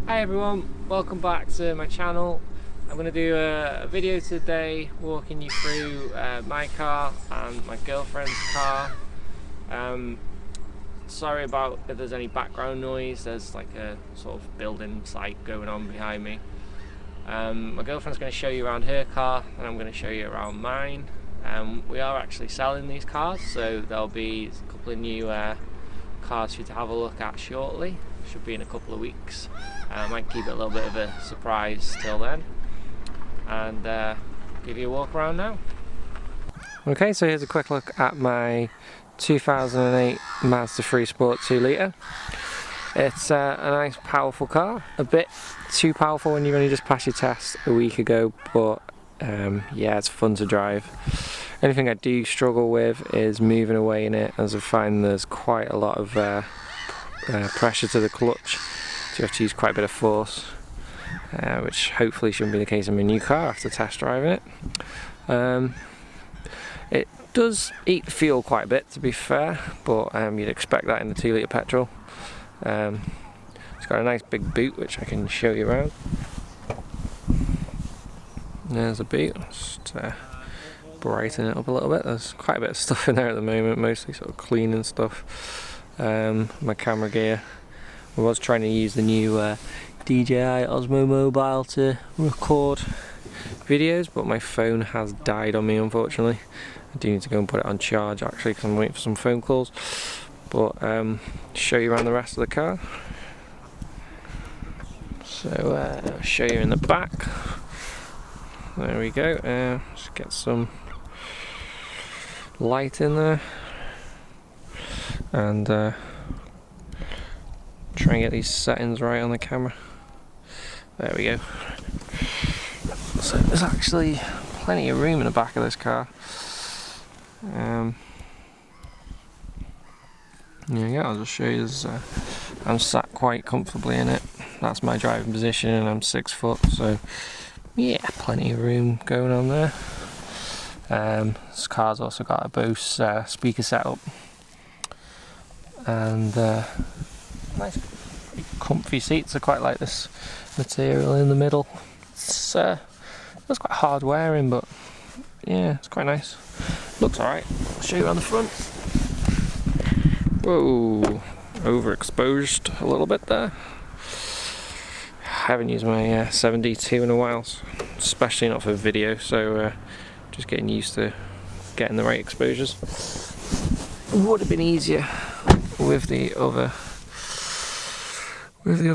Hi everyone, welcome back to my channel. I'm going to do a video today walking you through my car and my girlfriend's car. Sorry about if there's any background noise, there's like a sort of building site going on behind me. My girlfriend's going to show you around her car and I'm going to show you around mine. We are actually selling these cars, so there'll be a couple of new cars for you to have a look at shortly. Should be in a couple of weeks. I might keep it a little bit of a surprise till then and give you a walk around now. Okay, so here's a quick look at my 2008 Mazda 3 Sport 2 litre. It's a nice powerful car, a bit too powerful when you've only just passed your test a week ago, but yeah, it's fun to drive. Anything I do struggle with is moving away in it, as I find there's quite a lot of pressure to the clutch, so you have to use quite a bit of force, which hopefully shouldn't be the case in my new car after test driving it. It does eat fuel quite a bit, to be fair, but you'd expect that in the 2 litre petrol. It's got a nice big boot which I can show you around. There's a boot, just brighten it up a little bit. There's quite a bit of stuff in there at the moment, mostly sort of cleaning stuff. My camera gear. I was trying to use the new DJI OSMO mobile to record videos, but my phone has died on me, unfortunately. I do need to go and put it on charge actually, because I'm waiting for some phone calls. But show you around the rest of the car. So I'll show you in the back. There we go. Just get some light in there and try and get these settings right on the camera. There we go. So there's actually plenty of room in the back of this car. There we go, I'll just show you this. I'm sat quite comfortably in it. That's my driving position and I'm 6 foot, so yeah, plenty of room going on there. This car's also got a Bose speaker setup and nice comfy seats. I quite like this material in the middle. It's quite hard wearing, but yeah, it's quite nice. Looks alright. I'll show you around the front. Whoa, overexposed a little bit there. I haven't used my 7D2 in a while, especially not for video, so just getting used to getting the right exposures. It would have been easier with the other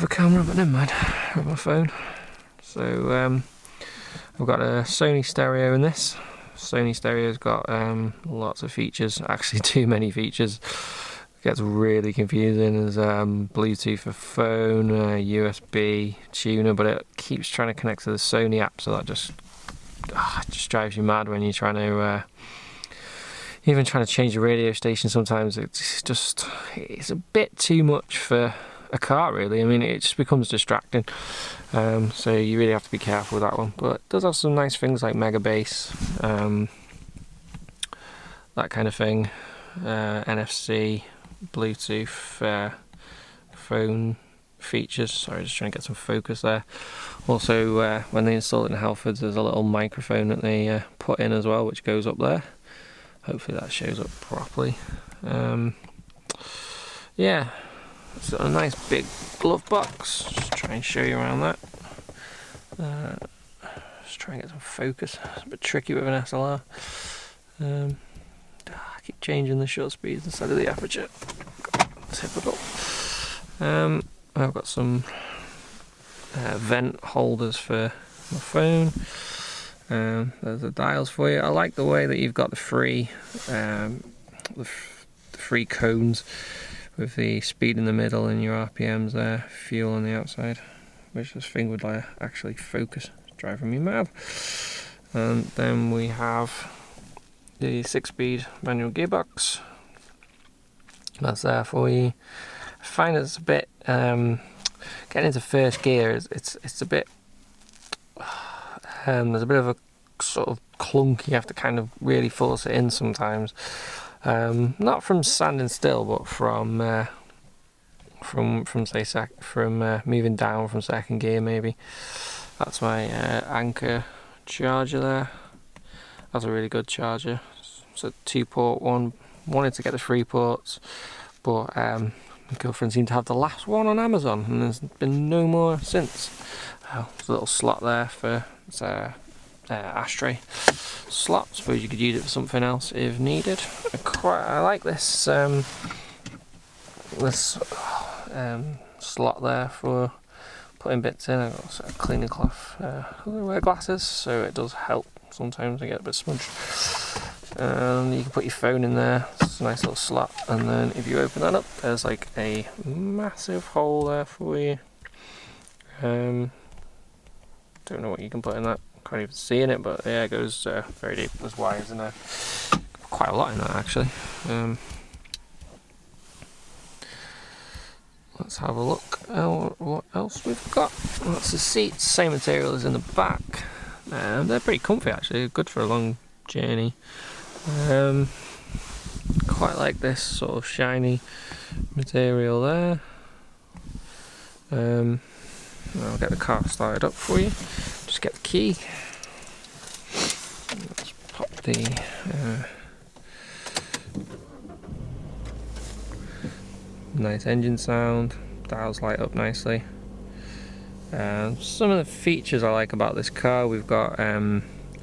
camera, but never mind, with my phone. So I've got a Sony stereo in this. Sony stereo's got lots of features, actually too many features. It gets really confusing. There's Bluetooth for phone, USB, tuner, but it keeps trying to connect to the Sony app, so that just drives you mad when you're trying to even trying to change the radio station. Sometimes it's a bit too much for a car, really. I mean, it just becomes distracting, so you really have to be careful with that one. But it does have some nice things like mega bass, that kind of thing, NFC, Bluetooth, phone features. Sorry, just trying to get some focus there. Also, when they install it in Halfords, there's a little microphone that they put in as well, which goes up there. Hopefully that shows up properly. Yeah, it's got a nice big glove box. Just try and show you around that. Just try and get some focus. It's a bit tricky with an SLR. I keep changing the shutter speeds instead of the aperture. Typical. I've got some vent holders for my phone. There's the dials for you. I like the way that you've got the free cones with the speed in the middle and your RPMs there, fuel on the outside, which this thing would actually focus, driving me mad. And then we have the 6-speed manual gearbox. That's there for you. I find it's a bit getting into first gear. It's a bit there's a bit of a sort of clunk. You have to kind of really force it in sometimes. Not from standing still, but from from moving down from second gear maybe. That's my Anker charger there. That's a really good charger. It's a 2-port one. Wanted to get the 3 ports, but my girlfriend seemed to have the last one on Amazon, and there's been no more since. Oh, there's a little slot there for ashtray slot. Suppose you could use it for something else if needed. I like this slot there for putting bits in. I've got a cleaning cloth. I wear glasses, so it does help. Sometimes I get a bit smudged. You can put your phone in there. It's a nice little slot, and then if you open that up, there's like a massive hole there for you. Don't know what you can put in that. Can't even see in it, but yeah, it goes very deep. There's wires in there. Quite a lot in that actually. Let's have a look at what else we've got. That's the seats, same material as in the back. They're pretty comfy actually, good for a long journey. Quite like this sort of shiny material there. I'll get the car started up for you. Just get the key. Let's pop the nice engine sound. Dials light up nicely. Some of the features I like about this car, we've got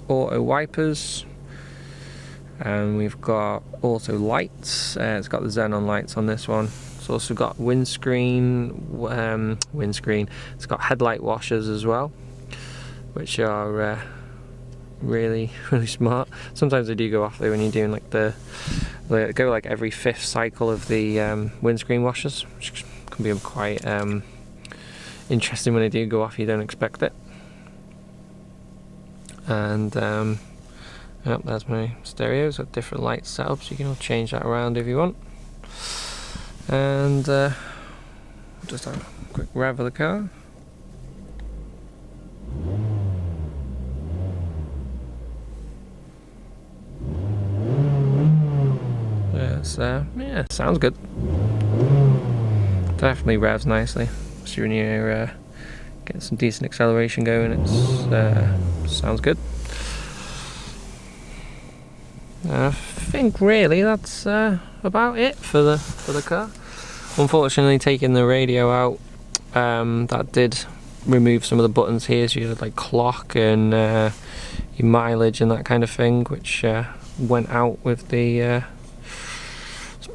auto wipers, and we've got auto lights. It's got the xenon lights on this one. It's also got windscreen. It's got headlight washers as well, which are really smart. Sometimes they do go off though when you're doing like they go like every 5th cycle of the windscreen washers, which can be quite interesting when they do go off. You don't expect it. And yep, there's my stereos with different light setups. You can change that around if you want. And just have a quick rev of the car. Yeah, sounds good. Definitely revs nicely. So when you're getting some decent acceleration going, it sounds good. I think really that's about it for the car. Unfortunately, taking the radio out, that did remove some of the buttons here, so you had like clock and your mileage and that kind of thing, which went out with the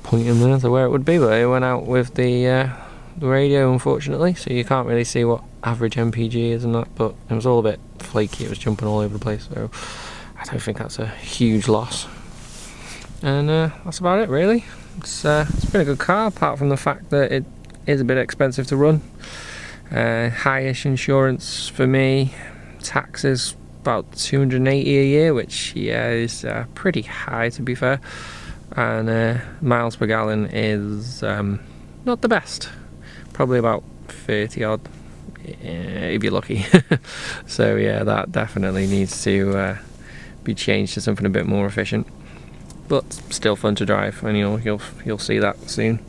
pointing there to where it would be, but it went out with the radio, unfortunately, so you can't really see what average MPG is and that, but it was all a bit flaky. It was jumping all over the place, so I don't think that's a huge loss. And that's about it really. It's been a good car, apart from the fact that it is a bit expensive to run. High-ish insurance for me. Tax is about 280 a year, which is pretty high to be fair. And miles per gallon is not the best. Probably about 30 odd if you're lucky. So yeah, that definitely needs to be changed to something a bit more efficient, but still fun to drive, and you'll see that soon.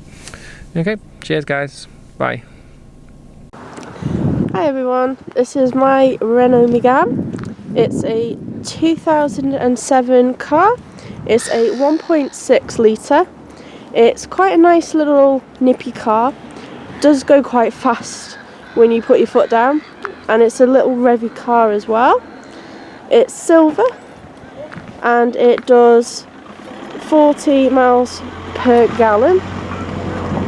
Okay, cheers guys, bye. Hi everyone, this is my Renault Meagane. It's a 2007 car. It's a 1.6 litre. It's quite a nice little nippy car. Does go quite fast when you put your foot down, and it's a little revvy car as well. It's silver and it does 40 miles per gallon.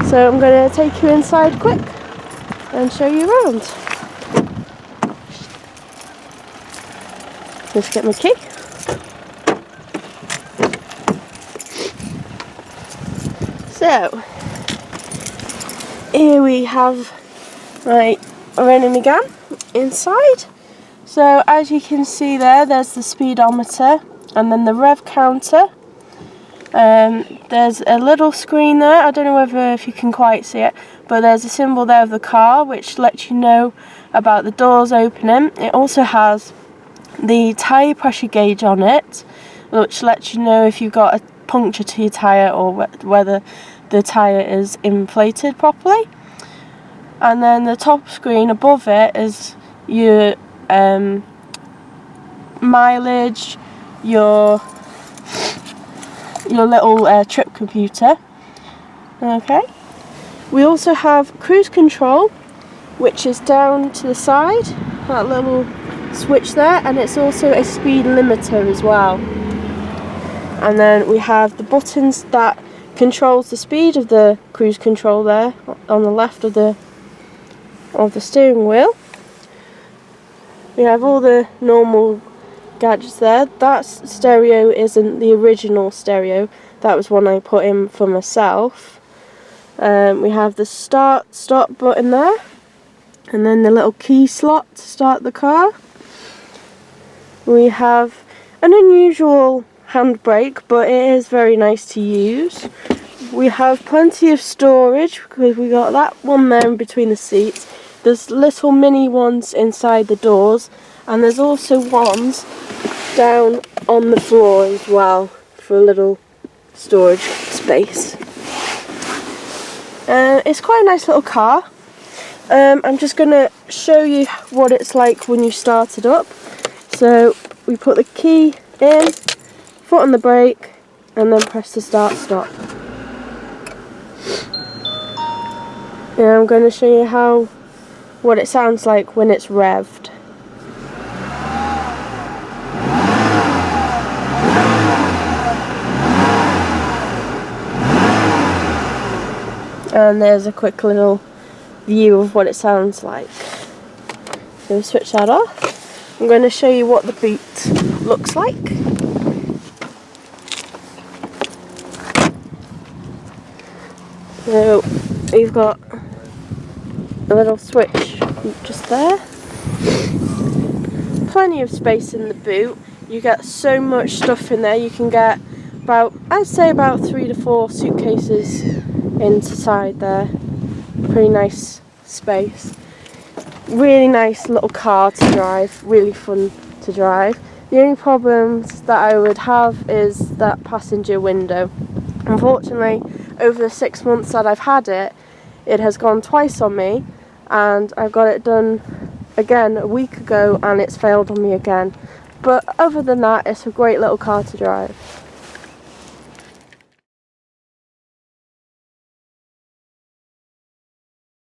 So I'm going to take you inside quick and show you around. Let's get my key. So here we have my Renault Meagane inside. So as you can see there's the speedometer and then the rev counter. There's a little screen there. I don't know if you can quite see it, but there's a symbol there of the car which lets you know about the doors opening. It also has the tyre pressure gauge on it, which lets you know if you've got a puncture to your tyre or whether the tyre is inflated properly. and then the top screen above it is your mileage, your little trip computer. Okay. We also have cruise control, which is down to the side, that little switch there, and it's also a speed limiter as well. And then we have the buttons that controls the speed of the cruise control there on the left of the steering wheel. We have all the normal gadgets there. That stereo isn't the original stereo, that was one I put in for myself. We have the stop button there, and then the little key slot to start the car. We have an unusual handbrake, but it is very nice to use. We have plenty of storage because we got that one there in between the seats. There's little mini ones inside the doors, and there's also ones down on the floor as well for a little storage space. It's quite a nice little car. I'm just going to show you what it's like when you start it up. So we put the key in, foot on the brake, and then press the start-stop. And I'm going to show you what it sounds like when it's revved. And there's a quick little view of what it sounds like. So we'll switch that off. I'm going to show you what the boot looks like. So we've got a little switch just there. Plenty of space in the boot. You get so much stuff in there. You can get I'd say about 3 to 4 suitcases inside there. Pretty nice space. Really nice little car to drive, really fun to drive. The only problems that I would have is that passenger window. Unfortunately, over the 6 months that I've had it, it has gone twice on me, and I got it done again a week ago and it's failed on me again. But other than that, it's a great little car to drive.